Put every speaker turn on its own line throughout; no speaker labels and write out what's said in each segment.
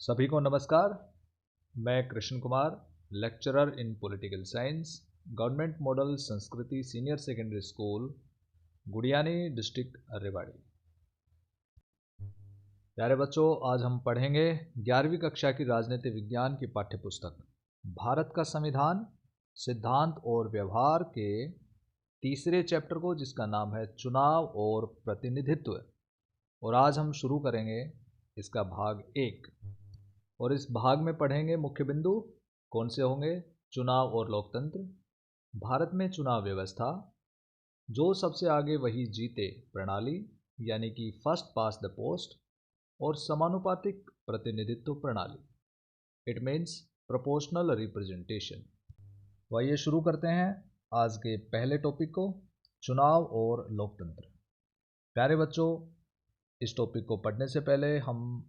सभी को नमस्कार। मैं Krishna Kumar, lecturer in political science, government model Sanskriti senior secondary school, Gudiyani district Rewari. प्यारे बच्चों, आज हम पढ़ेंगे 11वीं कक्षा की राजनीति विज्ञान की पाठ्यपुस्तक भारत का संविधान, सिद्धांत और व्यवहार के तीसरे चैप्टर को, जिसका नाम है चुनाव और प्रतिनिधित्व। और आज हम शुरू करेंगे इसका भाग 1। और इस भाग में पढ़ेंगे मुख्य बिंदु कौन से होंगे: चुनाव और लोकतंत्र, भारत में चुनाव व्यवस्था, जो सबसे आगे वही जीते प्रणाली यानी कि फर्स्ट पास द पोस्ट, और समानुपातिक प्रतिनिधित्व प्रणाली, इट मीन्स प्रोपोर्शनल रिप्रेजेंटेशन। तो आइए शुरू करते हैं आज के पहले टॉपिक को, चुनाव और लोकतंत्र। प्यारे बच्चों, इस टॉपिक को पढ़ने से पहले हम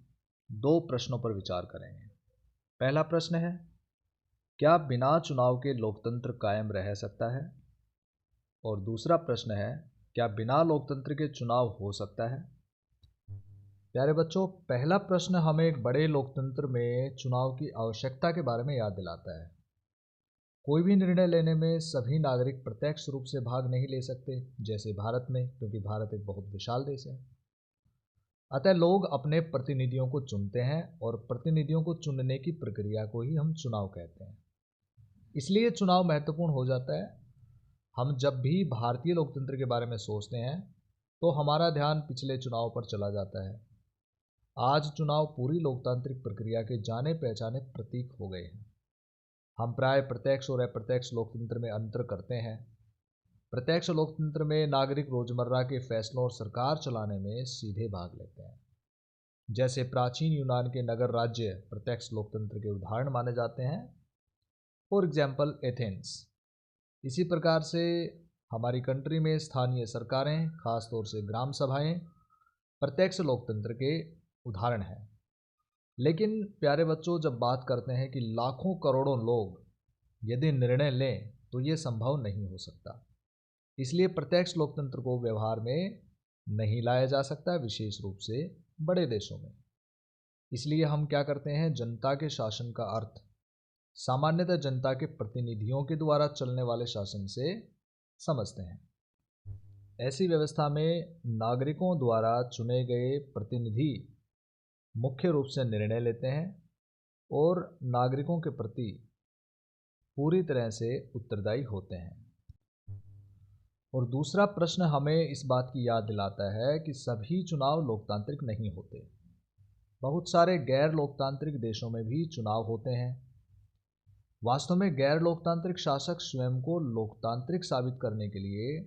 दो प्रश्नों पर विचार करेंगे। पहला प्रश्न है, क्या बिना चुनाव के लोकतंत्र कायम रह सकता है? और दूसरा प्रश्न है, क्या बिना लोकतंत्र के चुनाव हो सकता है? प्यारे बच्चों, पहला प्रश्न हमें एक बड़े लोकतंत्र में चुनाव की आवश्यकता के बारे में याद दिलाता है। कोई भी निर्णय लेने में सभी नागरिक प्रत्यक्ष रूप से भाग नहीं ले सकते, जैसे भारत में, क्योंकि भारत एक बहुत विशाल देश है। अतः लोग अपने प्रतिनिधियों को चुनते हैं और प्रतिनिधियों को चुनने की प्रक्रिया को ही हम चुनाव कहते हैं। इसलिए चुनाव महत्वपूर्ण हो जाता है। हम जब भी भारतीय लोकतंत्र के बारे में सोचते हैं तो हमारा ध्यान पिछले चुनाव पर चला जाता है। आज चुनाव पूरी लोकतांत्रिक प्रक्रिया के जाने पहचाने प्रतीक हो गए हैं। हम प्राय प्रत्यक्ष और अप्रत्यक्ष लोकतंत्र में अंतर करते हैं। प्रत्यक्ष लोकतंत्र में नागरिक रोजमर्रा के फैसलों और सरकार चलाने में सीधे भाग लेते हैं। जैसे प्राचीन यूनान के नगर राज्य प्रत्यक्ष लोकतंत्र के उदाहरण माने जाते हैं, फॉर एग्जाम्पल एथेंस। इसी प्रकार से हमारी कंट्री में स्थानीय सरकारें, खासतौर से ग्राम सभाएं, प्रत्यक्ष लोकतंत्र के उदाहरण हैं। लेकिन प्यारे बच्चों, जब बात करते हैं कि लाखों करोड़ों लोग यदि निर्णय लें तो ये संभव नहीं हो सकता। इसलिए प्रत्यक्ष लोकतंत्र को व्यवहार में नहीं लाया जा सकता, विशेष रूप से बड़े देशों में। इसलिए हम क्या करते हैं, जनता के शासन का अर्थ सामान्यतः जनता के प्रतिनिधियों के द्वारा चलने वाले शासन से समझते हैं। ऐसी व्यवस्था में नागरिकों द्वारा चुने गए प्रतिनिधि मुख्य रूप से निर्णय लेते हैं और नागरिकों के प्रति पूरी तरह से उत्तरदायी होते हैं। और दूसरा प्रश्न हमें इस बात की याद दिलाता है कि सभी चुनाव लोकतांत्रिक नहीं होते। बहुत सारे गैर लोकतांत्रिक देशों में भी चुनाव होते हैं। वास्तव में गैर लोकतांत्रिक शासक स्वयं को लोकतांत्रिक साबित करने के लिए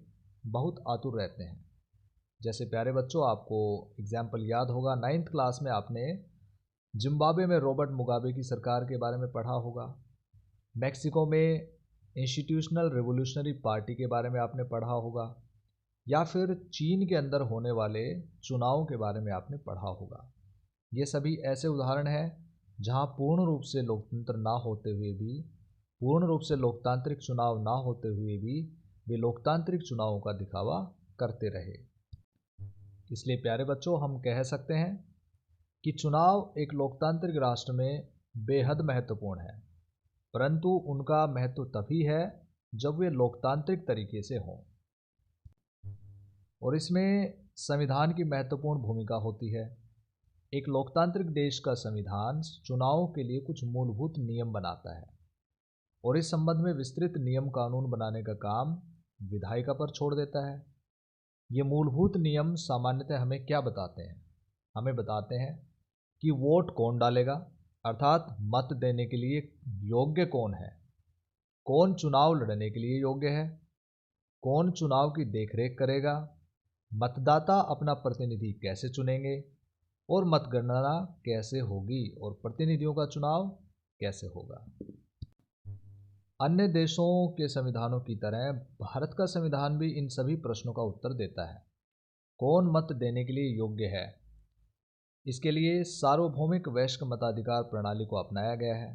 बहुत आतुर रहते हैं। जैसे प्यारे बच्चों, आपको एग्जाम्पल याद होगा, 9th क्लास में आपने जिम्बाब्वे में रॉबर्ट मुगाबे की सरकार के बारे में पढ़ा होगा। मैक्सिको में इंस्टीट्यूशनल रिवोल्यूशनरी पार्टी के बारे में आपने पढ़ा होगा, या फिर चीन के अंदर होने वाले चुनावों के बारे में आपने पढ़ा होगा। ये सभी ऐसे उदाहरण हैं जहां पूर्ण रूप से लोकतंत्र ना होते हुए भी, पूर्ण रूप से लोकतांत्रिक चुनाव ना होते हुए भी वे लोकतांत्रिक चुनावों का दिखावा करते रहे। इसलिए प्यारे बच्चों, हम कह सकते हैं कि चुनाव एक लोकतांत्रिक राष्ट्र में बेहद महत्वपूर्ण है, परंतु उनका महत्व तभी है जब वे लोकतांत्रिक तरीके से हों। और इसमें संविधान की महत्वपूर्ण भूमिका होती है। एक लोकतांत्रिक देश का संविधान चुनावों के लिए कुछ मूलभूत नियम बनाता है और इस संबंध में विस्तृत नियम कानून बनाने का काम विधायिका पर छोड़ देता है। ये मूलभूत नियम सामान्यतः हमें क्या बताते हैं? हमें बताते हैं कि वोट कौन डालेगा, अर्थात मत देने के लिए योग्य कौन है, कौन चुनाव लड़ने के लिए योग्य है, कौन चुनाव की देखरेख करेगा, मतदाता अपना प्रतिनिधि कैसे चुनेंगे, और मतगणना कैसे होगी, और प्रतिनिधियों का चुनाव कैसे होगा। अन्य देशों के संविधानों की तरह भारत का संविधान भी इन सभी प्रश्नों का उत्तर देता है। कौन मत देने के लिए योग्य है, इसके लिए सार्वभौमिक वयस्क मताधिकार प्रणाली को अपनाया गया है।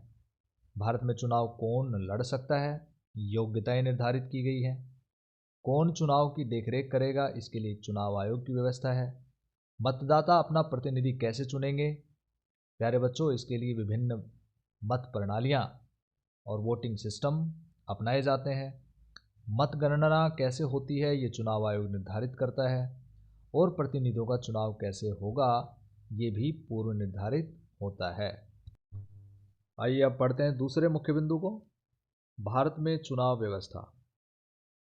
भारत में चुनाव कौन लड़ सकता है, योग्यताएं निर्धारित की गई हैं। कौन चुनाव की देखरेख करेगा, इसके लिए चुनाव आयोग की व्यवस्था है। मतदाता अपना प्रतिनिधि कैसे चुनेंगे, प्यारे बच्चों, इसके लिए विभिन्न मत प्रणालियाँ और वोटिंग सिस्टम अपनाए जाते हैं। मतगणना कैसे होती है ये चुनाव आयोग निर्धारित करता है, और प्रतिनिधियों का चुनाव कैसे होगा ये भी पूर्व निर्धारित होता है। आइए अब पढ़ते हैं दूसरे मुख्य बिंदु को, भारत में चुनाव व्यवस्था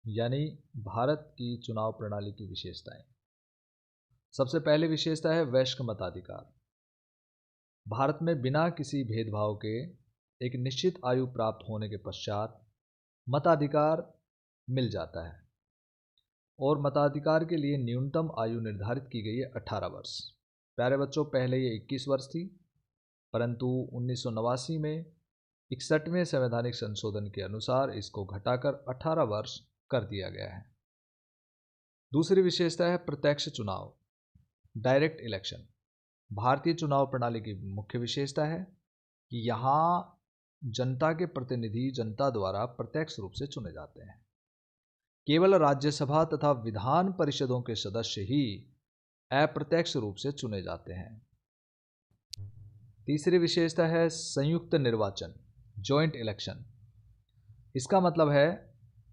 यानी भारत की चुनाव प्रणाली की विशेषताएं। सबसे पहले विशेषता है वयस्क मताधिकार। भारत में बिना किसी भेदभाव के एक निश्चित आयु प्राप्त होने के पश्चात मताधिकार मिल जाता है, और मताधिकार के लिए न्यूनतम आयु निर्धारित की गई है 18 वर्ष। प्यारे बच्चों, पहले ये 21 वर्ष थी, परंतु 1989 में 61वें संवैधानिक संशोधन के अनुसार इसको घटाकर 18 वर्ष कर दिया गया है। दूसरी विशेषता है प्रत्यक्ष चुनाव, डायरेक्ट इलेक्शन। भारतीय चुनाव प्रणाली की मुख्य विशेषता है कि यहाँ जनता के प्रतिनिधि जनता द्वारा प्रत्यक्ष रूप से चुने जाते हैं। केवल राज्यसभा तथा विधान परिषदों के सदस्य ही अप्रत्यक्ष रूप से चुने जाते हैं। तीसरी विशेषता है संयुक्त निर्वाचन, जॉइंट इलेक्शन। इसका मतलब है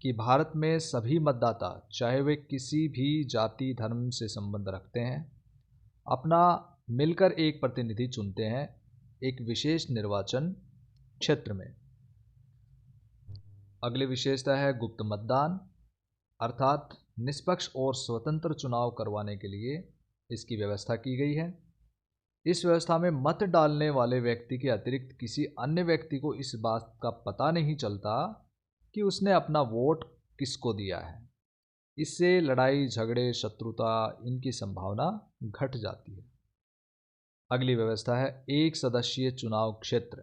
कि भारत में सभी मतदाता, चाहे वे किसी भी जाति धर्म से संबंध रखते हैं, अपना मिलकर एक प्रतिनिधि चुनते हैं एक विशेष निर्वाचन क्षेत्र में। अगली विशेषता है गुप्त मतदान, अर्थात निष्पक्ष और स्वतंत्र चुनाव करवाने के लिए इसकी व्यवस्था की गई है। इस व्यवस्था में मत डालने वाले व्यक्ति के अतिरिक्त किसी अन्य व्यक्ति को इस बात का पता नहीं चलता कि उसने अपना वोट किसको दिया है। इससे लड़ाई झगड़े शत्रुता इनकी संभावना घट जाती है। अगली व्यवस्था है एक सदस्यीय चुनाव क्षेत्र,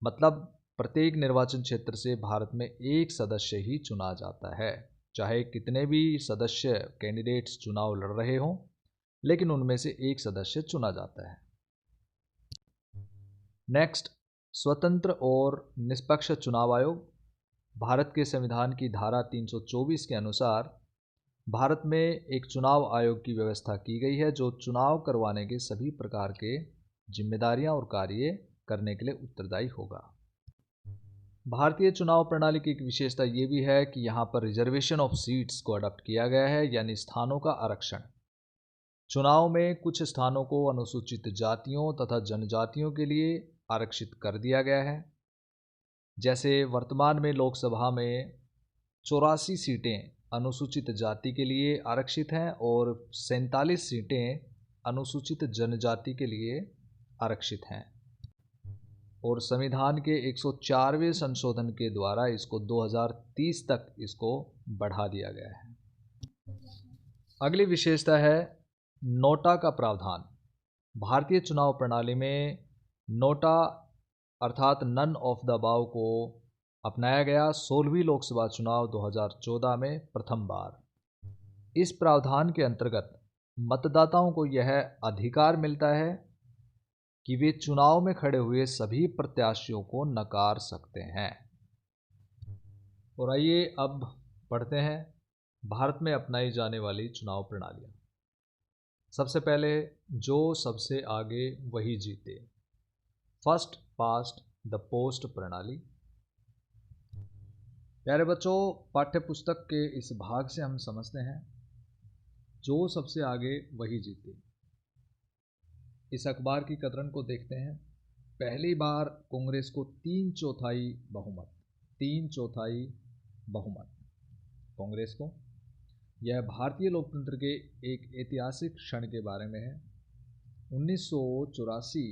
मतलब प्रत्येक निर्वाचन क्षेत्र से भारत में एक सदस्य ही चुना जाता है, चाहे कितने भी सदस्य कैंडिडेट्स चुनाव लड़ रहे हों, लेकिन उनमें से एक सदस्य चुना जाता है। नेक्स्ट, स्वतंत्र और निष्पक्ष चुनाव आयोग। भारत के संविधान की धारा 324 के अनुसार भारत में एक चुनाव आयोग की व्यवस्था की गई है जो चुनाव करवाने के सभी प्रकार के जिम्मेदारियां और कार्य करने के लिए उत्तरदायी होगा। भारतीय चुनाव प्रणाली की एक विशेषता ये भी है कि यहाँ पर रिजर्वेशन ऑफ सीट्स को अडॉप्ट किया गया है, यानी स्थानों का आरक्षण। चुनाव में कुछ स्थानों को अनुसूचित जातियों तथा जनजातियों के लिए आरक्षित कर दिया गया है। जैसे वर्तमान में लोकसभा में 84 सीटें अनुसूचित जाति के लिए आरक्षित हैं और 47 सीटें अनुसूचित जनजाति के लिए आरक्षित हैं, और संविधान के 104वें संशोधन के द्वारा इसको 2030 तक इसको बढ़ा दिया गया है। अगली विशेषता है नोटा का प्रावधान। भारतीय चुनाव प्रणाली में नोटा अर्थात नन ऑफ द अबव को अपनाया गया 16वीं लोकसभा चुनाव 2014 में प्रथम बार। इस प्रावधान के अंतर्गत मतदाताओं को यह अधिकार मिलता है कि वे चुनाव में खड़े हुए सभी प्रत्याशियों को नकार सकते हैं। और आइए अब पढ़ते हैं भारत में अपनाई जाने वाली चुनाव प्रणालियाँ। सबसे पहले जो सबसे आगे वही जीते, फर्स्ट पास्ट द पोस्ट प्रणाली। प्यारे बच्चों, पाठ्य पुस्तक के इस भाग से हम समझते हैं जो सबसे आगे वही जीते। इस अखबार की कतरन को देखते हैं। पहली बार कांग्रेस को 3/4 बहुमत, 3/4 बहुमत कांग्रेस को। यह भारतीय लोकतंत्र के एक ऐतिहासिक क्षण के बारे में है। 1984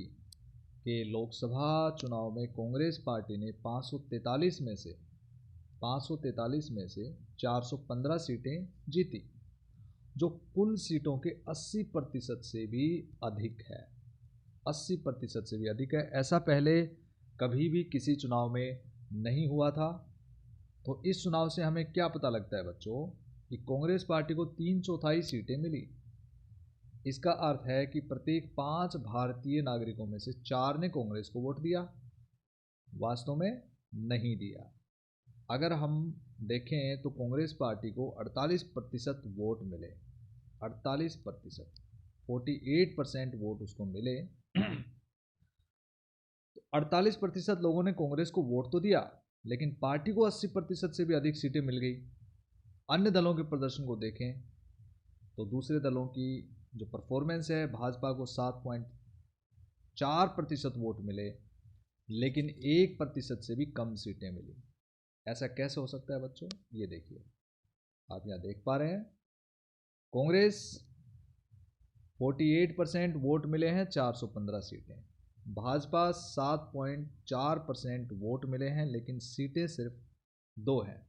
के लोकसभा चुनाव में कांग्रेस पार्टी ने 543 में से 415 सीटें जीती, जो कुल सीटों के 80% से भी अधिक है। 80% से भी अधिक है। ऐसा पहले कभी भी किसी चुनाव में नहीं हुआ था। तो इस चुनाव से हमें क्या पता लगता है बच्चों कि कांग्रेस पार्टी को 3/4 सीटें मिली। इसका अर्थ है कि प्रत्येक 5 भारतीय नागरिकों में से 4 ने कांग्रेस को वोट दिया, वास्तव में नहीं दिया। अगर हम देखें तो कांग्रेस पार्टी को 48% वोट मिले, 48%, 48% वोट उसको मिले। 48% लोगों ने कांग्रेस को वोट तो दिया, लेकिन पार्टी को 80% से भी अधिक सीटें मिल गई। अन्य दलों के प्रदर्शन को देखें तो दूसरे दलों की जो परफॉर्मेंस है, भाजपा को 7.4% वोट मिले, लेकिन 1% से भी कम सीटें मिली। ऐसा कैसे हो सकता है बच्चों? ये देखिए, आप यहाँ देख पा रहे हैं, कांग्रेस 48% वोट मिले हैं, 415 सीटें। भाजपा 7.4% वोट मिले हैं, लेकिन सीटें सिर्फ 2 हैं।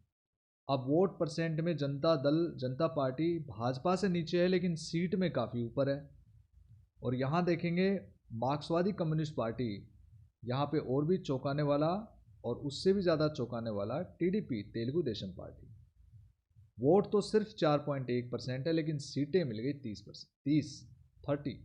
अब वोट परसेंट में जनता पार्टी भाजपा से नीचे है, लेकिन सीट में काफ़ी ऊपर है। और यहाँ देखेंगे मार्क्सवादी कम्युनिस्ट पार्टी, यहाँ पे और भी चौंकाने वाला और उससे भी ज़्यादा चौंकाने वाला TDP, Telugu Desam party, vote तो सिर्फ 4.1% है, लेकिन सीटें मिल गई 30।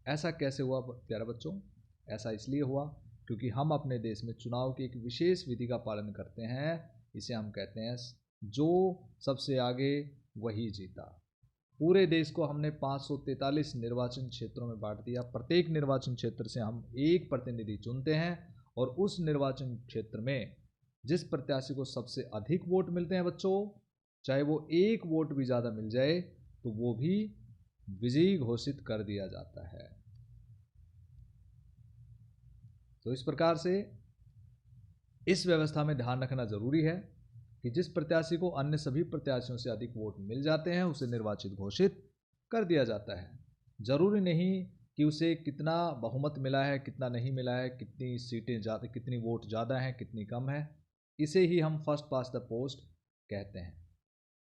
ऐसा कैसे हुआ प्यारे बच्चों? ऐसा इसलिए हुआ क्योंकि हम अपने देश में चुनाव की एक विशेष विधि का पालन करते हैं। इसे हम कहते हैं जो सबसे आगे वही जीता। पूरे देश को हमने 543 निर्वाचन क्षेत्रों में बांट दिया। प्रत्येक निर्वाचन क्षेत्र से हम एक प्रतिनिधि चुनते हैं और उस निर्वाचन क्षेत्र में जिस प्रत्याशी को सबसे अधिक वोट मिलते हैं बच्चों, चाहे वो एक वोट भी ज़्यादा मिल जाए तो वो भी विजयी घोषित कर दिया जाता है। तो इस प्रकार से इस व्यवस्था में ध्यान रखना जरूरी है कि जिस प्रत्याशी को अन्य सभी प्रत्याशियों से अधिक वोट मिल जाते हैं उसे निर्वाचित घोषित कर दिया जाता है। जरूरी नहीं कि उसे कितना बहुमत मिला है, कितना नहीं मिला है, कितनी सीटें ज़्यादा, कितनी वोट ज़्यादा हैं, कितनी कम है। इसे ही हम फर्स्ट पास्ट द पोस्ट कहते हैं।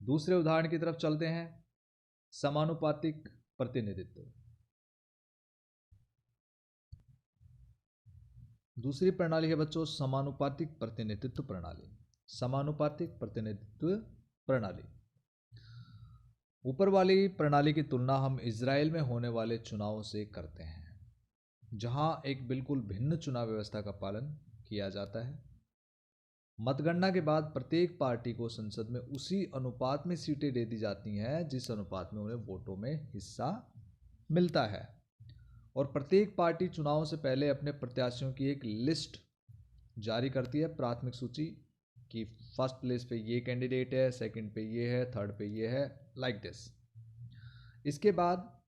दूसरे उदाहरण की तरफ चलते हैं, समानुपातिक प्रतिनिधित्व। दूसरी प्रणाली है बच्चों समानुपातिक प्रतिनिधित्व प्रणाली। समानुपातिक प्रतिनिधित्व प्रणाली, ऊपर वाली प्रणाली की तुलना हम इजराइल में होने वाले चुनाव से करते हैं, जहां एक बिल्कुल भिन्न चुनाव व्यवस्था का पालन किया जाता है। मतगणना के बाद प्रत्येक पार्टी को संसद में उसी अनुपात में सीटें दे दी जाती हैं जिस अनुपात में उन्हें वोटों में हिस्सा मिलता है। और प्रत्येक पार्टी चुनाव से पहले अपने प्रत्याशियों की एक लिस्ट जारी करती है, प्राथमिक सूची कि फर्स्ट प्लेस पे ये कैंडिडेट है, सेकंड पे ये है, थर्ड पे ये है, लाइक दिस। इसके बाद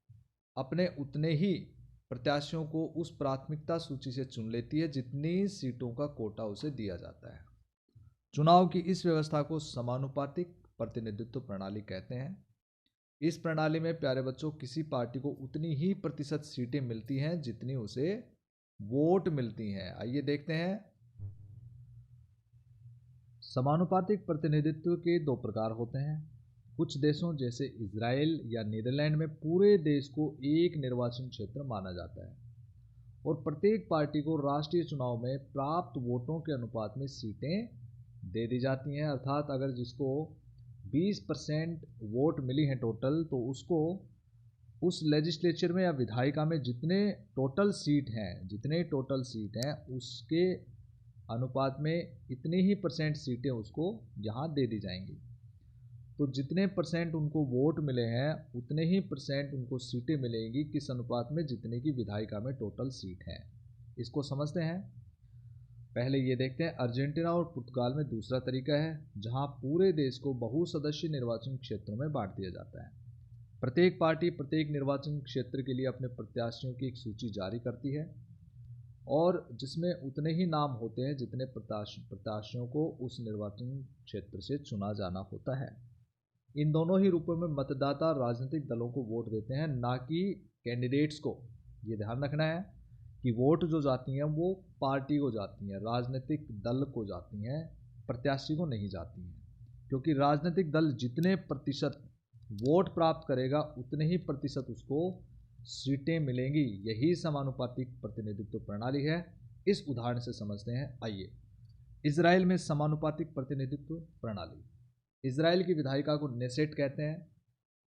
अपने उतने ही प्रत्याशियों को उस प्राथमिकता सूची से चुन लेती है जितनी सीटों का कोटा उसे दिया जाता है। चुनाव की इस व्यवस्था को समानुपातिक प्रतिनिधित्व प्रणाली कहते हैं। इस प्रणाली में प्यारे बच्चों किसी पार्टी को उतनी ही प्रतिशत सीटें मिलती हैं जितनी उसे वोट मिलती हैं। आइए देखते हैं। समानुपातिक प्रतिनिधित्व के 2 प्रकार होते हैं। कुछ देशों जैसे इजराइल या नीदरलैंड में पूरे देश को एक निर्वाचन क्षेत्र माना जाता है और प्रत्येक पार्टी को राष्ट्रीय चुनाव में प्राप्त वोटों के अनुपात में सीटें दे दी जाती हैं। अर्थात अगर जिसको 20% वोट मिली हैं टोटल, तो उसको उस लेजिस्लेचर में या विधायिका में जितने टोटल सीट हैं उसके अनुपात में इतने ही परसेंट सीटें उसको यहाँ दे दी जाएंगी। तो जितने परसेंट उनको वोट मिले हैं उतने ही परसेंट उनको सीटें मिलेंगी, किस अनुपात में? जितने की विधायिका में टोटल सीट हैं। इसको समझते हैं। पहले ये देखते हैं, अर्जेंटीना और पुर्तगाल में दूसरा तरीका है जहां पूरे देश को बहुसदस्यीय निर्वाचन क्षेत्रों में बांट दिया जाता है। प्रत्येक पार्टी प्रत्येक निर्वाचन क्षेत्र के लिए अपने प्रत्याशियों की एक सूची जारी करती है और जिसमें उतने ही नाम होते हैं जितने प्रत्याशियों को उस निर्वाचन क्षेत्र से चुना जाना होता है। इन दोनों ही रूपों में मतदाता राजनीतिक दलों को वोट देते हैं, ना कि कैंडिडेट्स को। ये ध्यान रखना है कि वोट जो जाती हैं वो पार्टी को जाती हैं, राजनीतिक दल को जाती हैं, प्रत्याशी को नहीं जाती हैं। क्योंकि राजनीतिक दल जितने प्रतिशत वोट प्राप्त करेगा उतने ही प्रतिशत उसको सीटें मिलेंगी। यही समानुपातिक प्रतिनिधित्व प्रणाली है। इस उदाहरण से समझते हैं। आइए, इजराइल में समानुपातिक प्रतिनिधित्व प्रणाली। इजराइल की विधायिका को नेसेट कहते हैं।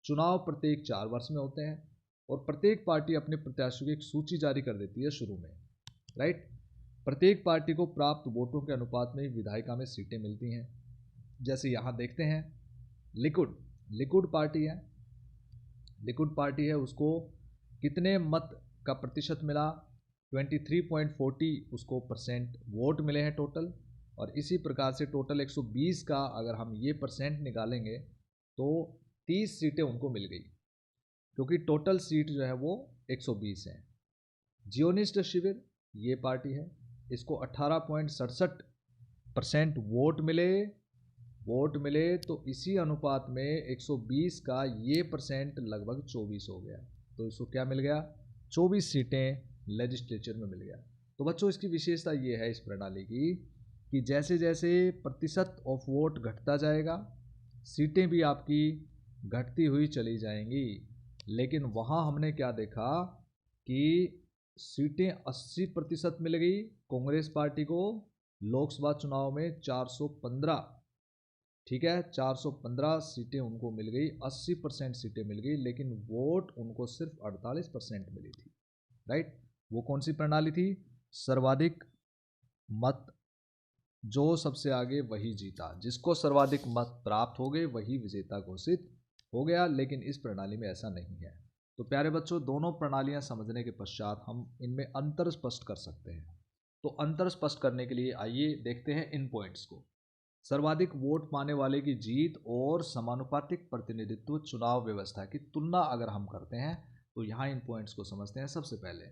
चुनाव प्रत्येक 4 वर्ष में होते हैं और प्रत्येक पार्टी अपने प्रत्याशियों की एक सूची जारी कर देती है शुरू में, राइट। प्रत्येक पार्टी को प्राप्त वोटों के अनुपात में ही विधायिका में सीटें मिलती हैं। जैसे यहाँ देखते हैं, लिकुड पार्टी है, उसको कितने मत का प्रतिशत मिला? 23.40 उसको परसेंट वोट मिले हैं टोटल। और इसी प्रकार से टोटल 120 का अगर हम ये परसेंट निकालेंगे तो 30 सीटें उनको मिल गई, क्योंकि टोटल सीट जो है वो 120 है। जियोनिस्ट शिविर ये पार्टी है, इसको 18.67% वोट मिले तो इसी अनुपात में 120 का ये परसेंट लगभग 24 हो गया, तो इसको क्या मिल गया, 24 सीटें लेजिस्लेचर में मिल गया। तो बच्चों इसकी विशेषता ये है इस प्रणाली की कि जैसे जैसे प्रतिशत ऑफ वोट घटता जाएगा सीटें भी आपकी घटती हुई चली जाएंगी। लेकिन वहाँ हमने क्या देखा कि सीटें 80% मिल गई कांग्रेस पार्टी को लोकसभा चुनाव में 415, ठीक है, 415 सीटें उनको मिल गई, 80% सीटें मिल गई, लेकिन वोट उनको सिर्फ 48% मिली थी। राइट, वो कौन सी प्रणाली थी, सर्वाधिक मत जो सबसे आगे वही जीता, जिसको सर्वाधिक मत प्राप्त हो गए वही विजेता घोषित हो गया। लेकिन इस प्रणाली में ऐसा नहीं है। तो प्यारे बच्चों, दोनों प्रणालियां समझने के पश्चात हम इनमें अंतर स्पष्ट कर सकते हैं। तो अंतर स्पष्ट करने के लिए आइए देखते हैं इन पॉइंट्स को। सर्वाधिक वोट पाने वाले की जीत और समानुपातिक प्रतिनिधित्व चुनाव व्यवस्था की तुलना अगर हम करते हैं तो यहाँ इन पॉइंट्स को समझते हैं। सबसे पहले,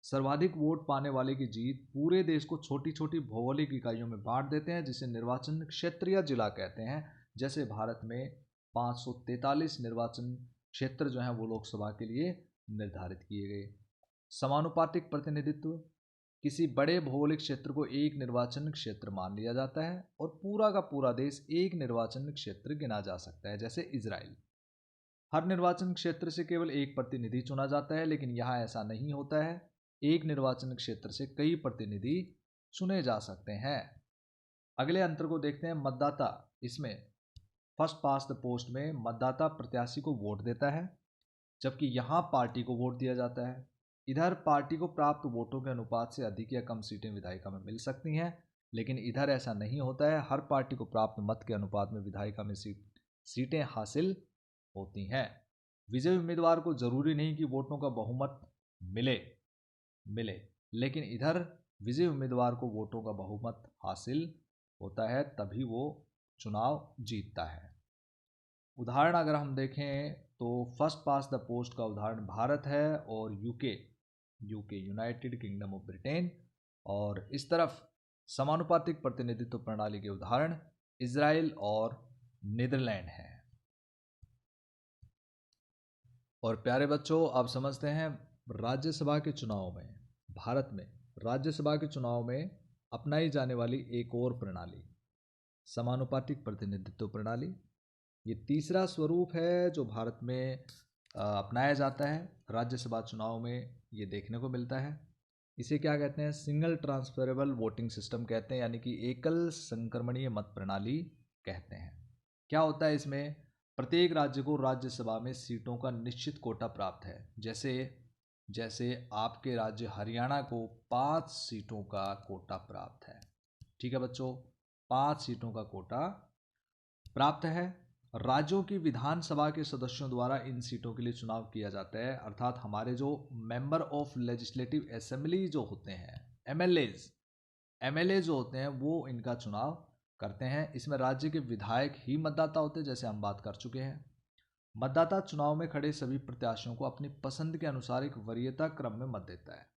सर्वाधिक वोट पाने वाले की जीत पूरे देश को छोटी छोटी भौगोलिक इकाइयों में बांट देते हैं, जिसे निर्वाचन क्षेत्र या जिला कहते हैं। जैसे भारत में 543 निर्वाचन क्षेत्र जो हैं वो लोकसभा के लिए निर्धारित किए गए। समानुपातिक प्रतिनिधित्व, किसी बड़े भौगोलिक क्षेत्र को एक निर्वाचन क्षेत्र मान लिया जाता है और पूरा का पूरा देश एक निर्वाचन क्षेत्र गिना जा सकता है। जैसे इजराइल, हर निर्वाचन क्षेत्र से केवल एक प्रतिनिधि चुना जाता है, लेकिन यहाँ ऐसा नहीं होता है, एक निर्वाचन क्षेत्र से कई प्रतिनिधि चुने जा सकते हैं। अगले अंतर को देखते हैं, मतदाता। इसमें फर्स्ट पास द पोस्ट में मतदाता प्रत्याशी को वोट देता है, जबकि यहाँ पार्टी को वोट दिया जाता है। इधर पार्टी को प्राप्त वोटों के अनुपात से अधिक या कम सीटें विधायिका में मिल सकती हैं, लेकिन इधर ऐसा नहीं होता है। हर पार्टी को प्राप्त मत के अनुपात में विधायिका में सीटें हासिल होती हैं। विजयी उम्मीदवार को जरूरी नहीं कि वोटों का बहुमत मिले, लेकिन इधर विजयी उम्मीदवार को वोटों का बहुमत हासिल होता है, तभी वो चुनाव जीतता है। उदाहरण अगर हम देखें तो फर्स्ट पास द पोस्ट का उदाहरण भारत है और UK United kingdom of Britain, और इस तरफ समानुपातिक प्रतिनिधित्व प्रणाली के उदाहरण इजराइल और नीदरलैंड हैं। और प्यारे बच्चों, आप समझते हैं राज्यसभा के चुनाव में, भारत में राज्यसभा के चुनाव में अपनाई जाने वाली एक और प्रणाली समानुपातिक प्रतिनिधित्व प्रणाली। ये तीसरा स्वरूप है जो भारत में अपनाया जाता है राज्यसभा चुनाव में, ये देखने को मिलता है। इसे क्या कहते हैं, सिंगल ट्रांसफरेबल वोटिंग सिस्टम कहते हैं, यानी कि एकल संक्रमणीय मत प्रणाली कहते हैं। क्या होता है इसमें, प्रत्येक राज्य को राज्यसभा में सीटों का निश्चित कोटा प्राप्त है। जैसे आपके राज्य हरियाणा को 5 सीटों का कोटा प्राप्त है। ठीक है बच्चों, 5 सीटों का कोटा प्राप्त है। राज्यों की विधानसभा के सदस्यों द्वारा इन सीटों के लिए चुनाव किया जाता है, अर्थात हमारे जो मेंबर ऑफ लेजिस्लेटिव असेंबली जो होते हैं, एमएलए जो होते हैं, वो इनका चुनाव करते हैं। इसमें राज्य के विधायक ही मतदाता होते हैं, जैसे हम बात कर चुके हैं। मतदाता चुनाव में खड़े सभी प्रत्याशियों को अपनी पसंद के अनुसार एक वरीयता क्रम में मत देता है।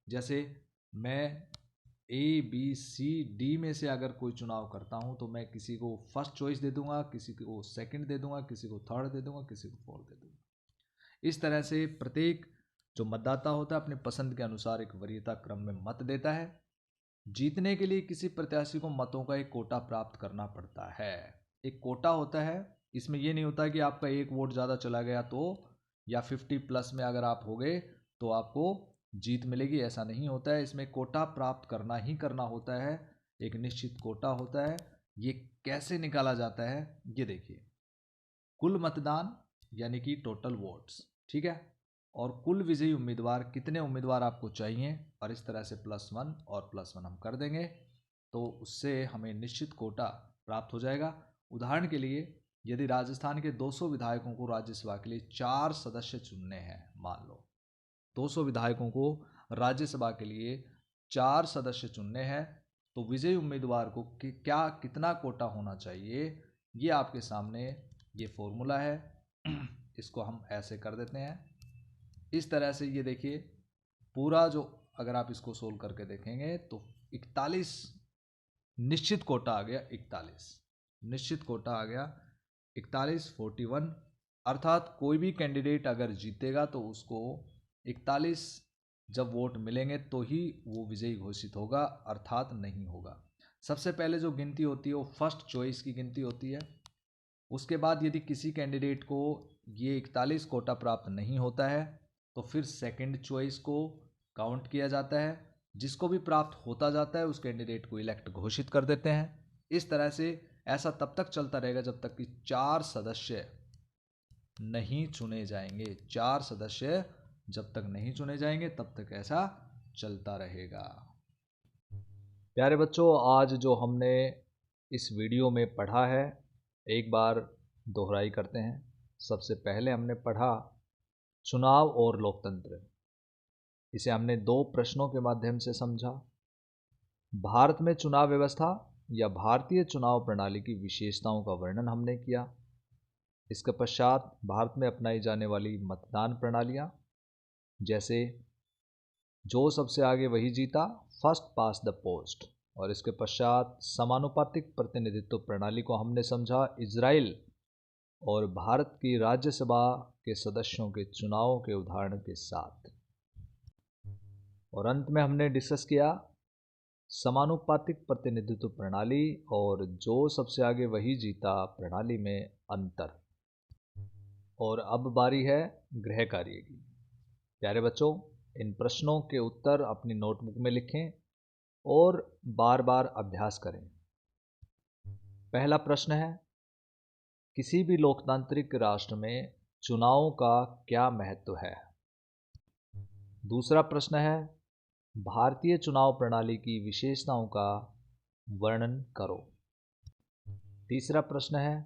जैसे मैं ABCD में से अगर कोई चुनाव करता हूं तो मैं किसी को फर्स्ट चॉइस दे दूंगा, किसी को सेकंड दे दूंगा, किसी को थर्ड दे दूंगा, किसी को फोर्थ दे दूंगा। इस तरह से प्रत्येक जो मतदाता होता है अपनी पसंद के अनुसार एक वरीयता क्रम में मत देता है। जीतने के लिए किसी प्रत्याशी को मतों का एक कोटा प्राप्त करना पड़ता है। एक कोटा होता है, इसमें यह नहीं होता कि आपका एक वोट ज़्यादा चला गया तो, या 50+ में अगर आप हो गए तो आपको जीत मिलेगी, ऐसा नहीं होता है। इसमें कोटा प्राप्त करना ही करना होता है, एक निश्चित कोटा होता है। ये कैसे निकाला जाता है ये देखिए, कुल मतदान यानी कि टोटल वोट्स, ठीक है, और कुल विजयी उम्मीदवार, कितने उम्मीदवार आपको चाहिए, और इस तरह से +1 और +1 हम कर देंगे तो उससे हमें निश्चित कोटा प्राप्त हो जाएगा। उदाहरण के लिए, यदि राजस्थान के 200 विधायकों को राज्यसभा के लिए 4 सदस्य चुनने हैं, मान लो 200 विधायकों को राज्यसभा के लिए 4 सदस्य चुनने हैं, तो विजयी उम्मीदवार को क्या कितना कोटा होना चाहिए, ये आपके सामने ये फॉर्मूला है। इसको हम ऐसे कर देते हैं, इस तरह से ये देखिए पूरा जो, अगर आप इसको सोल्व करके देखेंगे तो 41 निश्चित कोटा आ गया, 41 निश्चित कोटा आ गया, 41 41, अर्थात कोई भी कैंडिडेट अगर जीतेगा तो उसको 41 जब वोट मिलेंगे तो ही वो विजयी घोषित होगा, अर्थात नहीं होगा। सबसे पहले जो गिनती होती है वो फर्स्ट चॉइस की गिनती होती है। उसके बाद यदि किसी कैंडिडेट को ये 41 कोटा प्राप्त नहीं होता है तो फिर सेकंड चॉइस को काउंट किया जाता है, जिसको भी प्राप्त होता जाता है उस कैंडिडेट को इलेक्ट घोषित कर देते हैं। इस तरह से ऐसा तब तक चलता रहेगा जब तक कि 4 सदस्य नहीं चुने जाएंगे। 4 सदस्य जब तक नहीं चुने जाएंगे तब तक ऐसा चलता रहेगा। प्यारे बच्चों, आज जो हमने इस वीडियो में पढ़ा है एक बार दोहराई करते हैं। सबसे पहले हमने पढ़ा चुनाव और लोकतंत्र। इसे हमने 2 प्रश्नों के माध्यम से समझा। भारत में चुनाव व्यवस्था या भारतीय चुनाव प्रणाली की विशेषताओं का वर्णन हमने किया। इसके पश्चात भारत में अपनाई जाने वाली मतदान प्रणालियां, जैसे जो सबसे आगे वही जीता, फर्स्ट पास द पोस्ट, और इसके पश्चात समानुपातिक प्रतिनिधित्व प्रणाली को हमने समझा इजराइल और भारत की राज्यसभा के सदस्यों के चुनाव के उदाहरण के साथ। और अंत में हमने डिस्कस किया समानुपातिक प्रतिनिधित्व प्रणाली और जो सबसे आगे वही जीता प्रणाली में अंतर। और अब बारी है गृह कार्य की। प्यारे बच्चों, इन प्रश्नों के उत्तर अपनी नोटबुक में लिखें और बार बार अभ्यास करें। पहला प्रश्न है, किसी भी लोकतांत्रिक राष्ट्र में चुनावों का क्या महत्व है? दूसरा प्रश्न है, भारतीय चुनाव प्रणाली की विशेषताओं का वर्णन करो। तीसरा प्रश्न है,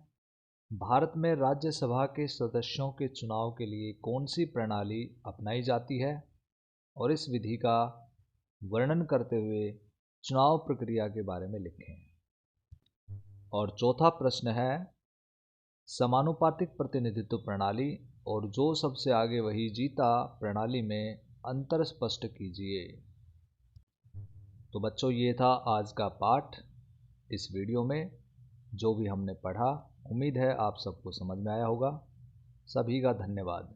भारत में राज्यसभा के सदस्यों के चुनाव के लिए कौन सी प्रणाली अपनाई जाती है और इस विधि का वर्णन करते हुए चुनाव प्रक्रिया के बारे में लिखें। और चौथा प्रश्न है, समानुपातिक प्रतिनिधित्व प्रणाली और जो सबसे आगे वही जीता प्रणाली में अंतर स्पष्ट कीजिए। तो बच्चों, ये था आज का पाठ। इस वीडियो में जो भी हमने पढ़ा, उम्मीद है आप सबको समझ में आया होगा। सभी का धन्यवाद।